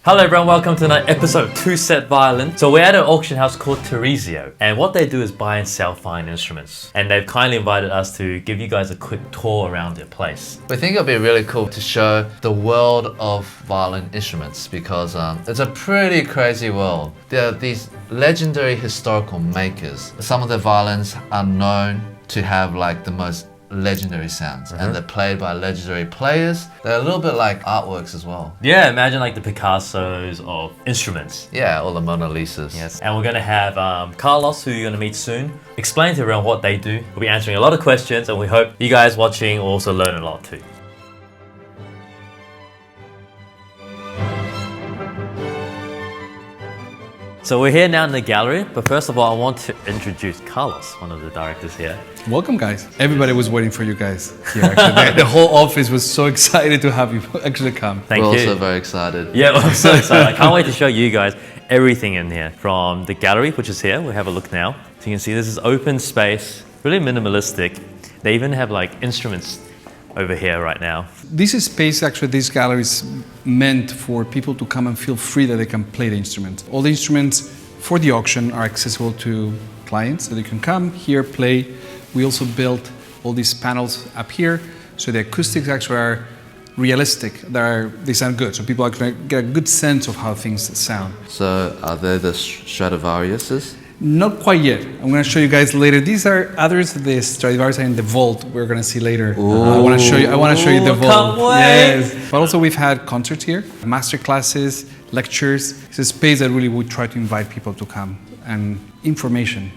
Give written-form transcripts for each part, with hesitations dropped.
Hello everyone, welcome to another episode of Two Set Violin. So we're at an auction house called Tarisio, and what they do is buy and sell fine instruments. And they've kindly invited us to give you guys a quick tour around their place. We think it'll be really cool to show the world of violin instruments because it's a pretty crazy world. There are these legendary historical makers. Some of the violins are known to have like the most legendary sounds, and they're played by legendary players. They're a little bit like artworks as well. Yeah, imagine like the Picassos of instruments. Yeah, all the Mona Lisas. Yes, and we're going to have Carlos, who you're going to meet soon, explain to everyone what they do. We'll be answering a lot of questions, and we hope you guys watching will also learn a lot too. So we're here now in the gallery, but first of all, I want to introduce Carlos, one of the directors here. Welcome, guys. Everybody was waiting for you guys here. Actually, the whole office was so excited to have you actually come. Thank We're you. also very excited. Yeah, I'm so excited. I can't wait to show you guys everything in here. From the gallery, which is here, we'll have a look now. So you can see this is open space, really minimalistic. They even have like instruments over here right now. This is space, actually, this gallery is meant for people to come and feel free that they can play the instrument. All the instruments for the auction are accessible to clients, so they can come here, play. We also built all these panels up here, so the acoustics actually are realistic. They sound good, so people actually get a good sense of how things sound. So are they the Stradivariuses? Not quite yet. I'm going to show you guys later. These are others. The Stradivari are in the vault. We're going to see later. I want to show you the vault. Can't wait. Yes. But also we've had concerts here, master classes, lectures. It's a space that really would try to invite people to come. And information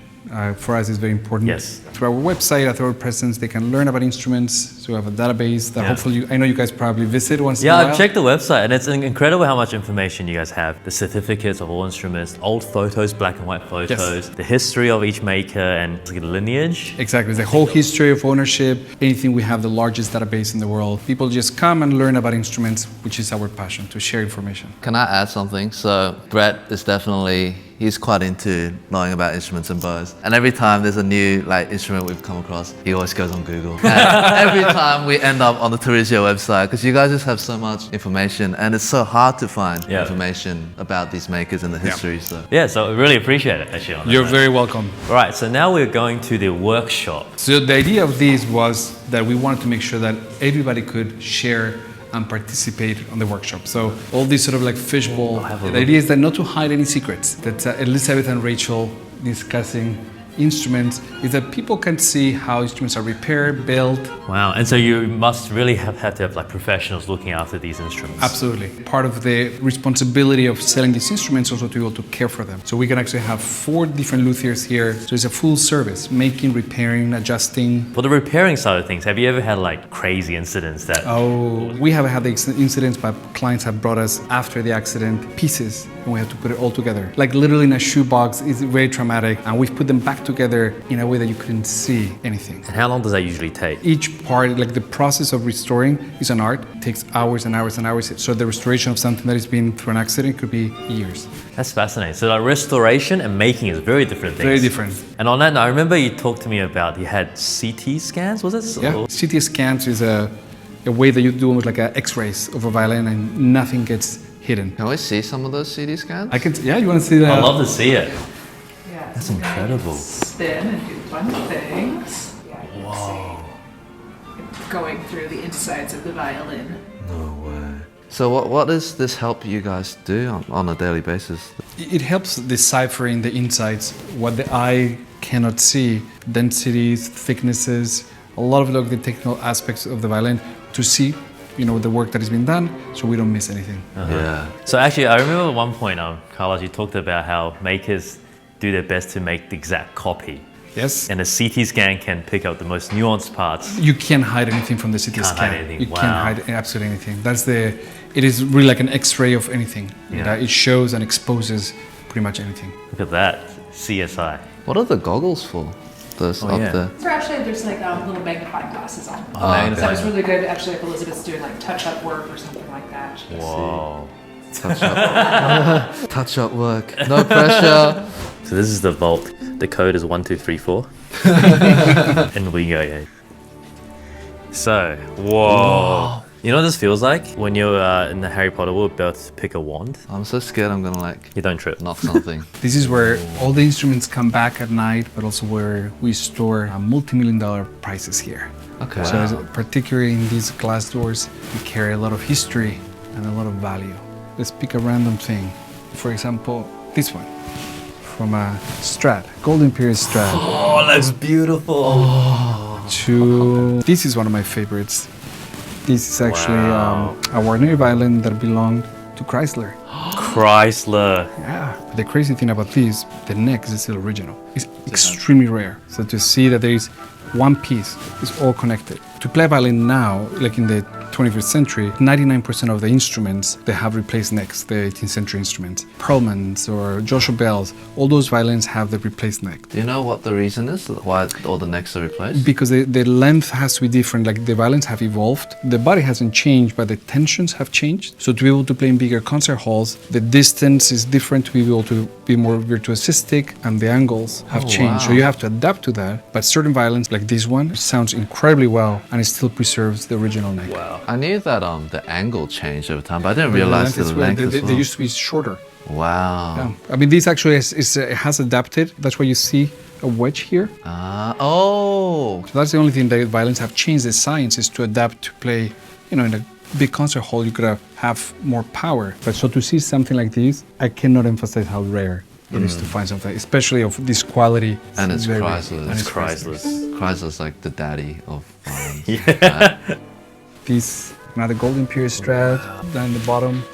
for us is very important. Yes. Through our website, through our presence, they can learn about instruments. So we have a database that hopefully, I know you guys probably visit once in a while. Yeah, I've checked the website, and it's incredible how much information you guys have. The certificates of all instruments, old photos, black and white photos, the history of each maker, and the lineage. Exactly, the whole history of ownership, anything. We have the largest database in the world. People just come and learn about instruments, which is our passion, to share information. Can I add something? So Brett is definitely, he's quite into knowing about instruments and bows. And every time there's a new instrument we've come across, he always goes on Google. And every time we end up on the Tarisio website, because you guys just have so much information, and it's so hard to find information about these makers and the history. So I really appreciate it, actually. On that You're note. very welcome. All right, so now we're going to the workshop. So the idea of this was that we wanted to make sure that everybody could share and participate on the workshop. So all these sort of like fishbowl, the idea is that not to hide any secrets. That Elizabeth and Rachel discussing instruments is that people can see how instruments are repaired, built. Wow, and so you must really have to have like professionals looking after these instruments. Absolutely. Part of the responsibility of selling these instruments also to be able to care for them. So we can actually have 4 different luthiers here. So it's a full service, making, repairing, adjusting. For the repairing side of things, have you ever had like crazy incidents that... Oh, we have had the incidents, but clients have brought us after the accident pieces and we have to put it all together. Like literally in a shoebox. It's very traumatic, and we've put them back together in a way that you couldn't see anything. And how long does that usually take? Each part, like the process of restoring, is an art. It takes hours and hours and hours. So the restoration of something that has been through an accident could be years. That's fascinating. So like restoration and making is very different things. Very different. And on that note, I remember you talked to me about you had CT scans, was it? Yeah, CT scans is a way that you do almost like X-rays of a violin and nothing gets hidden. can we see some of those CD scans? You want to see that? I'd love to see it. Yeah, That's so incredible. Spin and do fun things. Yeah, you can see going through the insides of the violin. No way. So what does this help you guys do on a daily basis? It helps deciphering the insides, what the eye cannot see, densities, thicknesses, a lot of the technical aspects of the violin to see, the work that has been done, so we don't miss anything. Yeah. So actually, I remember at one point, Carlos, you talked about how makers do their best to make the exact copy. Yes. And a CT scan can pick out the most nuanced parts. You can't hide anything from the CT Can't scan. hide anything. You Wow. can't hide absolutely anything. It is really like an X-ray of anything. Yeah. It shows and exposes pretty much anything. Look at that, CSI. What are the goggles for? Those up yeah. there. So actually, there's like little magnifying glasses on. Oh, So magnifying. it's really good actually if Elizabeth's doing like touch-up work or something like that. Whoa. Touch up. Touch up work. No pressure. So this is the vault. The code is 1234. And we go, yeah. So, whoa. You know what this feels like? When you're in the Harry Potter world about to pick a wand. I'm so scared I'm gonna like You don't trip. knock something. This is where all the instruments come back at night, but also where we store multi-million-dollar prizes here. Okay. So particularly in these glass doors, we carry a lot of history and a lot of value. Let's pick a random thing. For example, this one from a Strad, Golden Period Strad. Oh, that's beautiful. This is one of my favorites. This is actually Wow. a Warner violin that belonged to Chrysler. Chrysler. Yeah. But the crazy thing about this, the neck is still original. It's extremely rare. So to see that there is one piece, is all connected. To play violin now, like in the 21st century, 99% of the instruments, they have replaced necks, the 18th century instruments. Perlmans or Joshua Bells, all those violins have the replaced neck. Do you know what the reason is? Why all the necks are replaced? Because the length has to be different, like the violins have evolved. The body hasn't changed, but the tensions have changed. So to be able to play in bigger concert halls, the distance is different to be able to be more virtuosistic, and the angles have changed. So wow. you have to adapt to that. But certain violins, like this one, sounds incredibly well, and it still preserves the original neck. Wow. I knew that the angle changed over time, but I didn't realize the length as well. They used to be shorter. Wow. Yeah. I mean, this actually it has adapted. That's why you see a wedge here. Oh. So that's the only thing that violins have changed. The science is to adapt to play, in a big concert hall, you could have more power. But so to see something like this, I cannot emphasize how rare it is to find something, especially of this quality. And it's very rare. Chrysler. And it's Chrysler's. Chrysler's like the daddy of violins. Yeah. This, another Golden Period Strad. Down in the bottom,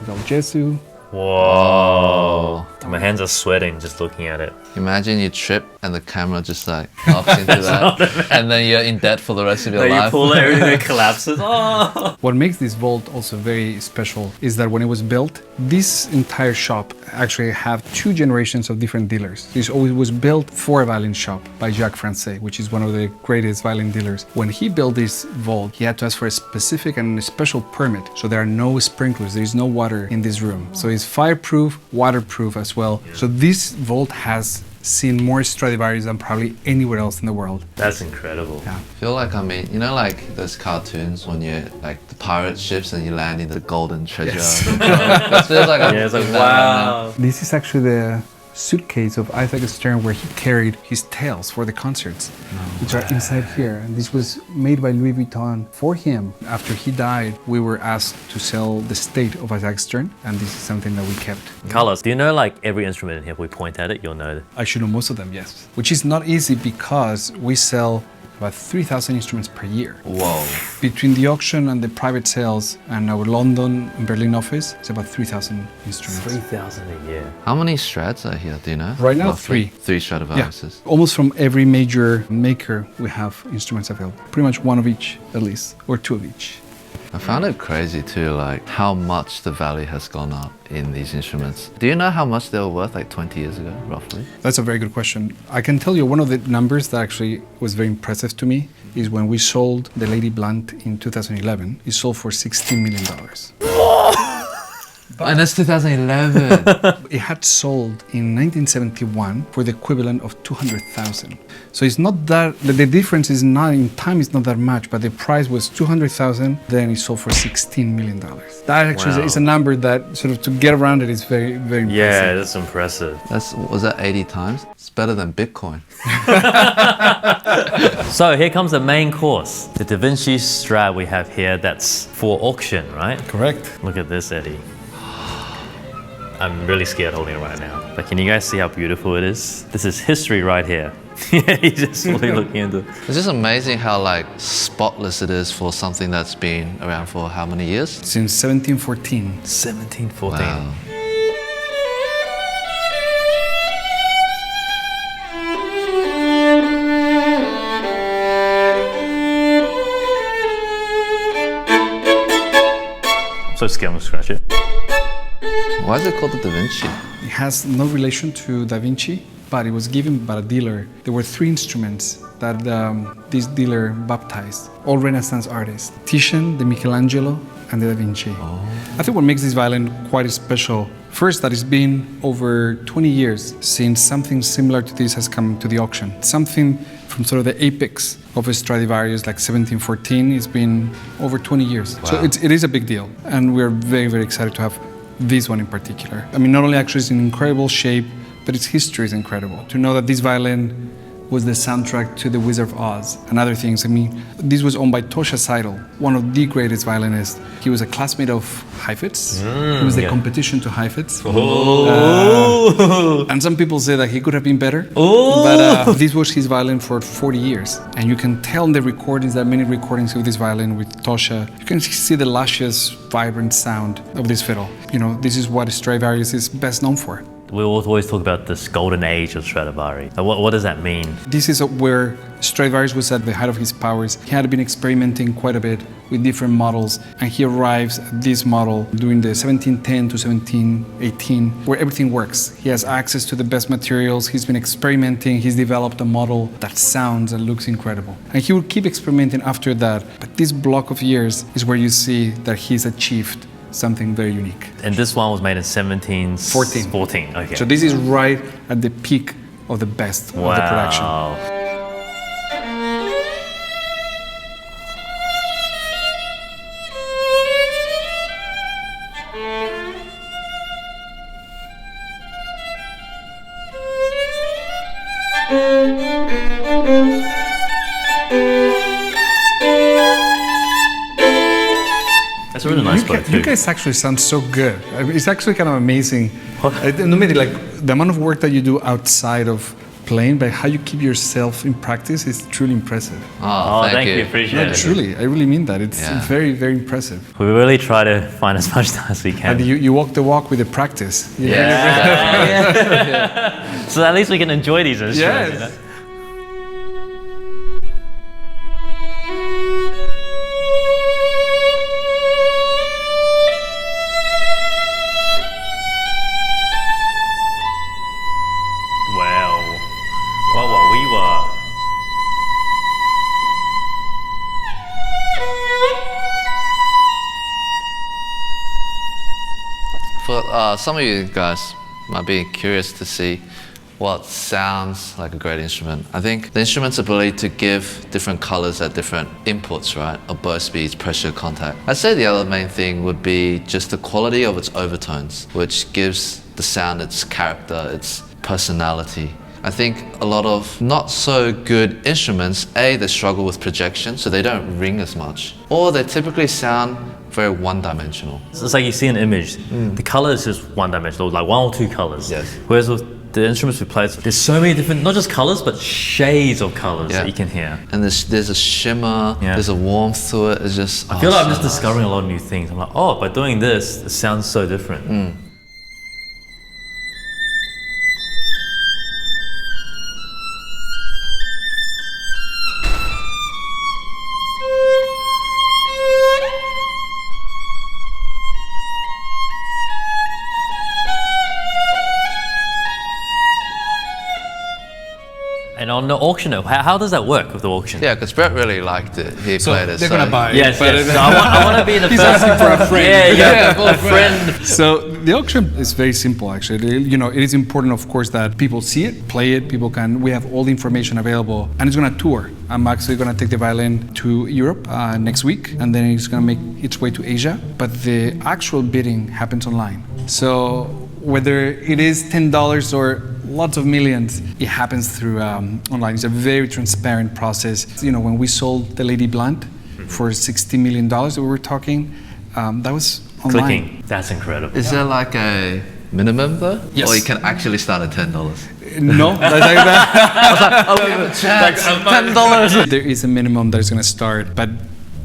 Del Jesu. Whoa. My hands are sweating just looking at it. Imagine you trip and the camera just like knocks into that, and then you're in debt for the rest of your Like life. you pull it, everything collapses. Oh. What makes this vault also very special is that when it was built, this entire shop actually have two generations of different dealers. This always was built for a violin shop by Jacques Francais, which is one of the greatest violin dealers. When he built this vault, he had to ask for a specific and a special permit. So there are no sprinklers, there is no water in this room. So it's fireproof, waterproof as well. So this vault has seen more Stradivari's than probably anywhere else in the world. That's incredible. Yeah. I feel like like those cartoons when you're like the pirate ships and you land in the golden treasure. That feels like I'm Yeah, it's like, doing that right now. wow. This is actually the suitcase of Isaac Stern where he carried his tales for the concerts, which are inside here. And this was made by Louis Vuitton for him. After he died, we were asked to sell the estate of Isaac Stern, and this is something that we kept. Carlos, do you know like every instrument in here? If we point at it, you'll know it. I should know most of them, yes. Which is not easy because we sell about 3,000 instruments per year. Whoa. Between the auction and the private sales and our London and Berlin office, it's about 3,000 instruments. 3,000 a year. How many Strads are here? Do you know? Right now, Roughly. three. 3 Stradivariuses. Almost from every major maker, we have instruments available. Pretty much one of each, at least, or two of each. I found it crazy too, like how much the value has gone up in these instruments. Do you know how much they were worth like 20 years ago, roughly? That's a very good question. I can tell you one of the numbers that actually was very impressive to me is when we sold the Lady Blunt in 2011. It sold for $16 million. And that's 2011. It had sold in 1971 for the equivalent of 200,000. So it's not that, the difference is not, in time is not that much, but the price was 200,000, then it sold for $16 million. That actually is a number that sort of to get around it is very, very impressive. Yeah, that's impressive. Was that 80 times? It's better than Bitcoin. So here comes the main course. The Da Vinci Strad we have here, that's for auction, right? Correct. Look at this, Eddie. I'm really scared holding it right now. But can you guys see how beautiful it is? This is history right here. He's just fully looking into it. It's just amazing how like spotless it is for something that's been around for how many years? Since 1714. 1714. Wow. I'm so scared I'm gonna scratch it. Why is it called the Da Vinci? It has no relation to Da Vinci, but it was given by a dealer. There were three instruments that this dealer baptized, all Renaissance artists: Titian, the Michelangelo, and the Da Vinci. I think what makes this violin quite special First, that it's been over 20 years since something similar to this has come to the auction. Something from sort of the apex of Stradivarius, like 1714, it's been over 20 years. Wow. So it is a big deal, and we're very, very excited to have this one in particular. I mean, not only actually is in incredible shape, but its history is incredible. To know that this violin was the soundtrack to The Wizard of Oz and other things. I mean, this was owned by Tosha Seidel, one of the greatest violinists. He was a classmate of Heifetz. He was the competition to Heifetz. And some people say that he could have been better. But this was his violin for 40 years. And you can tell in the recordings, there are many recordings of this violin with Tosha. You can see the luscious, vibrant sound of this fiddle. You know, this is what Stradivarius is best known for. We always talk about this golden age of Stradivari. What does that mean? This is where Stradivarius was at the height of his powers. He had been experimenting quite a bit with different models, and he arrives at this model during the 1710 to 1718, where everything works. He has access to the best materials, he's been experimenting, he's developed a model that sounds and looks incredible. And he will keep experimenting after that, but this block of years is where you see that he's achieved something very unique. And this one was made in 1714. Okay. So this is right at the peak of the best of the production. That's a really nice book too. You guys actually sound so good. I mean, it's actually kind of amazing. No matter like the amount of work that you do outside of playing, but how you keep yourself in practice is truly impressive. Oh, thank you. Appreciate No, it. truly, I really mean that. It's very, very impressive. We really try to find as much time as we can. And you walk the walk with the practice. Yeah. So at least we can enjoy these instruments. Yes. You know? For some of you guys might be curious to see what sounds like a great instrument. I think the instrument's ability to give different colors at different inputs, right? Of bow speeds, pressure, contact. I'd say the other main thing would be just the quality of its overtones, which gives the sound its character, its personality. I think a lot of not so good instruments, A, they struggle with projection, so they don't ring as much, or they typically sound very one-dimensional. So it's like you see an image, the color is just one-dimensional, like one or two colors. Yes. Whereas with the instruments we play, there's so many different, not just colors, but shades of colors that you can hear. And there's a shimmer, there's a warmth to it. It's just, I feel like I'm just nice. discovering a lot of new things. I'm like, oh, by doing this, it sounds so different. And on the auction, how does that work with the auction? Yeah, because Brett really liked it. He played it. They're gonna buy it. Yes, yes. So I want to be the He's first. asking for a friend. Yeah, a friend. So the auction is very simple, actually. You know, it is important, of course, that people see it, play it. People can. We have all the information available, and it's going to tour. I'm actually going to take the violin to Europe next week, and then it's going to make its way to Asia. But the actual bidding happens online. So whether it is $10 or lots of millions, it happens through online. It's a very transparent process. You know, when we sold the Lady Blunt for $60 million that we were talking, that was online. Clicking. That's incredible. Is there like a minimum though? Yes. Or you can actually start at $10? No, that's like that. Oh, we have a chance. $10. There is a minimum that is going to start, but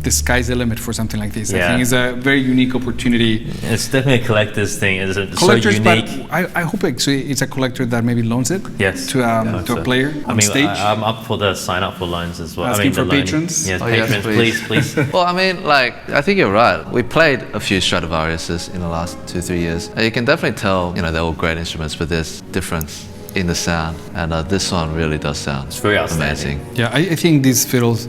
the sky's the limit for something like this. I Yeah. think it's a very unique opportunity. It's definitely a collector's thing. It's so Collectors, unique. but I hope actually it's a collector that maybe loans it Yes. to a player on stage. I'm up for the sign up for loans as well. Asking the for loan. patrons? Yes, Oh, yes, patrons, please. Well, I mean, like, I think you're right. We played a few Stradivariuses in the last 2-3 years. And you can definitely tell, you know, they're all great instruments, but there's difference in the sound. And this one really does sound It's very outstanding. amazing. Yeah, I think these fiddles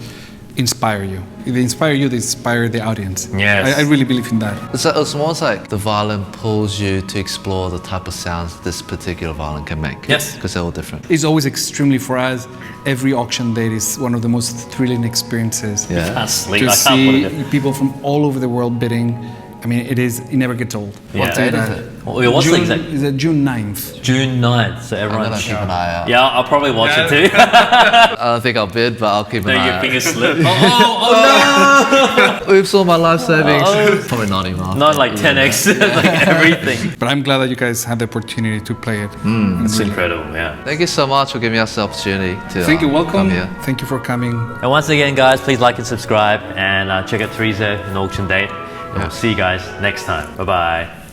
inspire you. If they inspire you, they inspire the audience. Yes. I really believe in that. It's almost like the violin pulls you to explore the type of sounds this particular violin can make. Yes. Because they're all different. It's always extremely, for us, every auction date is one of the most thrilling experiences. Yeah. Can't sleep. To I can't see believe it. people from all over the world bidding. I mean, it never gets old. Yeah. What date is it? Well, what's the June, exact? is it June 9th? June 9th. So I'm everyone. gonna keep an eye out. Yeah, I'll probably watch it too. I don't think I'll bid, but I'll keep an No, eye your out. finger slip. Oh, Oops, all my life savings. Probably not anymore. no! Not like 10x, like everything. But I'm glad that you guys had the opportunity to play it. It's incredible, yeah. Thank you so much for giving us the opportunity to Thank you, welcome. come here. Thank you for coming. And once again, guys, please like and subscribe and check out Tarisio and Auction Date. And we'll see you guys next time. Bye bye.